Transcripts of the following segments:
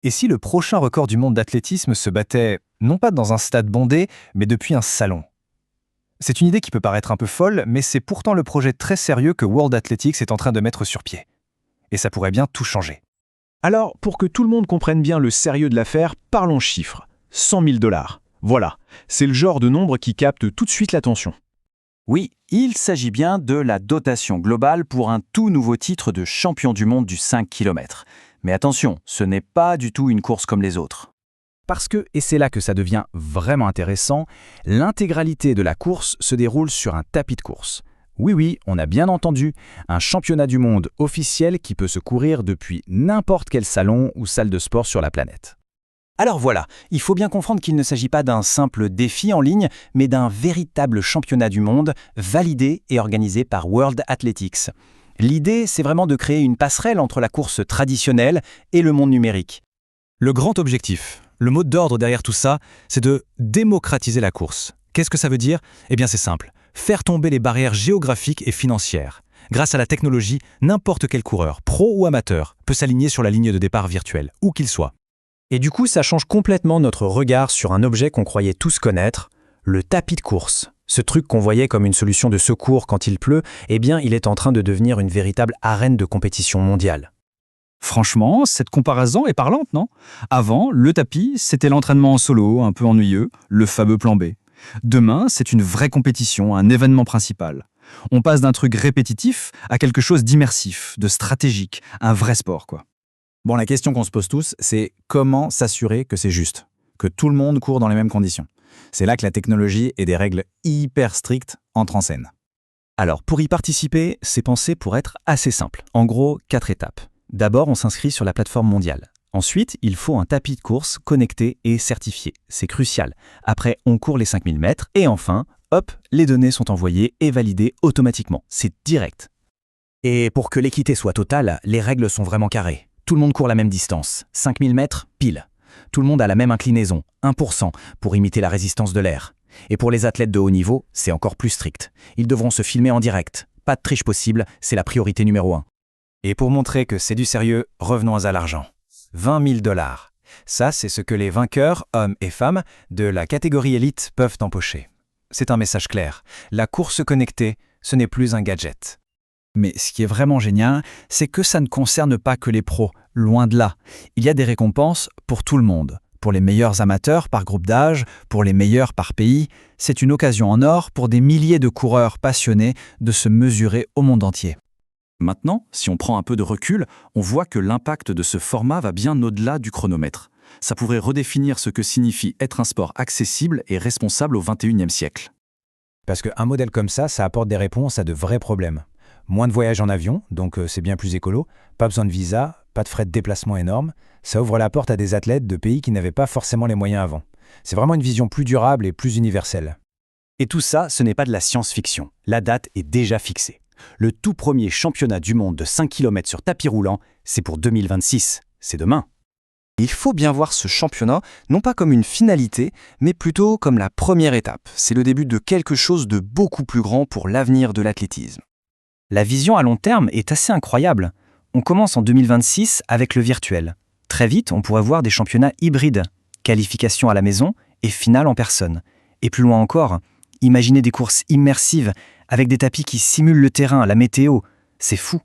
Et si le prochain record du monde d'athlétisme se battait, non pas dans un stade bondé, mais depuis un salon? C'est une idée qui peut paraître un peu folle, mais c'est pourtant le projet très sérieux que World Athletics est en train de mettre sur pied. Et ça pourrait bien tout changer. Alors, pour que tout le monde comprenne bien le sérieux de l'affaire, parlons chiffres. 100 000 $. Voilà, c'est le genre de nombre qui capte tout de suite l'attention. Oui, il s'agit bien de la dotation globale pour un tout nouveau titre de champion du monde du 5 km. Mais attention, ce n'est pas du tout une course comme les autres. Parce que, et c'est là que ça devient vraiment intéressant, l'intégralité de la course se déroule sur un tapis de course. Oui, on a bien entendu, un championnat du monde officiel qui peut se courir depuis n'importe quel salon ou salle de sport sur la planète. Alors voilà, il faut bien comprendre qu'il ne s'agit pas d'un simple défi en ligne, mais d'un véritable championnat du monde validé et organisé par World Athletics. L'idée, c'est vraiment de créer une passerelle entre la course traditionnelle et le monde numérique. Le grand objectif, le mot d'ordre derrière tout ça, c'est de démocratiser la course. Qu'est-ce que ça veut dire? Eh bien c'est simple, faire tomber les barrières géographiques et financières. Grâce à la technologie, n'importe quel coureur, pro ou amateur, peut s'aligner sur la ligne de départ virtuelle, où qu'il soit. Et du coup, ça change complètement notre regard sur un objet qu'on croyait tous connaître, le tapis de course. Ce truc qu'on voyait comme une solution de secours quand il pleut, eh bien, il est en train de devenir une véritable arène de compétition mondiale. Franchement, cette comparaison est parlante, non? Avant, le tapis, c'était l'entraînement en solo, un peu ennuyeux, le fameux plan B. Demain, c'est une vraie compétition, un événement principal. On passe d'un truc répétitif à quelque chose d'immersif, de stratégique, un vrai sport, quoi. Bon, la question qu'on se pose tous, c'est comment s'assurer que c'est juste, que tout le monde court dans les mêmes conditions. C'est là que la technologie et des règles hyper strictes entrent en scène. Alors, pour y participer, c'est pensé pour être assez simple. En gros, 4 étapes. D'abord, on s'inscrit sur la plateforme mondiale. Ensuite, il faut un tapis de course connecté et certifié. C'est crucial. Après, on court les 5000 mètres. Et enfin, hop, les données sont envoyées et validées automatiquement. C'est direct. Et pour que l'équité soit totale, les règles sont vraiment carrées. Tout le monde court la même distance. 5000 mètres, pile. Tout le monde a la même inclinaison, 1%, pour imiter la résistance de l'air. Et pour les athlètes de haut niveau, c'est encore plus strict. Ils devront se filmer en direct. Pas de triche possible, c'est la priorité numéro 1. Et pour montrer que c'est du sérieux, revenons à l'argent. 20 000 $. Ça, c'est ce que les vainqueurs, hommes et femmes, de la catégorie élite peuvent empocher. C'est un message clair. La course connectée, ce n'est plus un gadget. Mais ce qui est vraiment génial, c'est que ça ne concerne pas que les pros, loin de là. Il y a des récompenses pour tout le monde. Pour les meilleurs amateurs par groupe d'âge, pour les meilleurs par pays, c'est une occasion en or pour des milliers de coureurs passionnés de se mesurer au monde entier. Maintenant, si on prend un peu de recul, on voit que l'impact de ce format va bien au-delà du chronomètre. Ça pourrait redéfinir ce que signifie être un sport accessible et responsable au XXIe siècle. Parce qu'un modèle comme ça apporte des réponses à de vrais problèmes. Moins de voyages en avion, donc c'est bien plus écolo, pas besoin de visa, pas de frais de déplacement énormes. Ça ouvre la porte à des athlètes de pays qui n'avaient pas forcément les moyens avant. C'est vraiment une vision plus durable et plus universelle. Et tout ça, ce n'est pas de la science-fiction. La date est déjà fixée. Le tout premier championnat du monde de 5 km sur tapis roulant, c'est pour 2026. C'est demain. Il faut bien voir ce championnat, non pas comme une finalité, mais plutôt comme la première étape. C'est le début de quelque chose de beaucoup plus grand pour l'avenir de l'athlétisme. La vision à long terme est assez incroyable. On commence en 2026 avec le virtuel. Très vite, on pourrait voir des championnats hybrides, qualification à la maison et finale en personne. Et plus loin encore, imaginez des courses immersives avec des tapis qui simulent le terrain, la météo. C'est fou.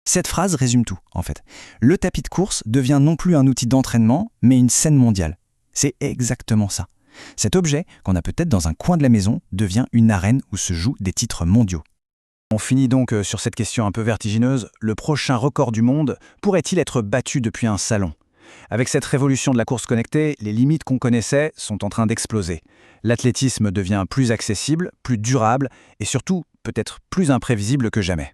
Cette phrase résume tout, en fait. Le tapis de course devient non plus un outil d'entraînement, mais une scène mondiale. C'est exactement ça. Cet objet, qu'on a peut-être dans un coin de la maison, devient une arène où se jouent des titres mondiaux. On finit donc sur cette question un peu vertigineuse. Le prochain record du monde pourrait-il être battu depuis un salon? Avec cette révolution de la course connectée, les limites qu'on connaissait sont en train d'exploser. L'athlétisme devient plus accessible, plus durable et surtout peut-être plus imprévisible que jamais.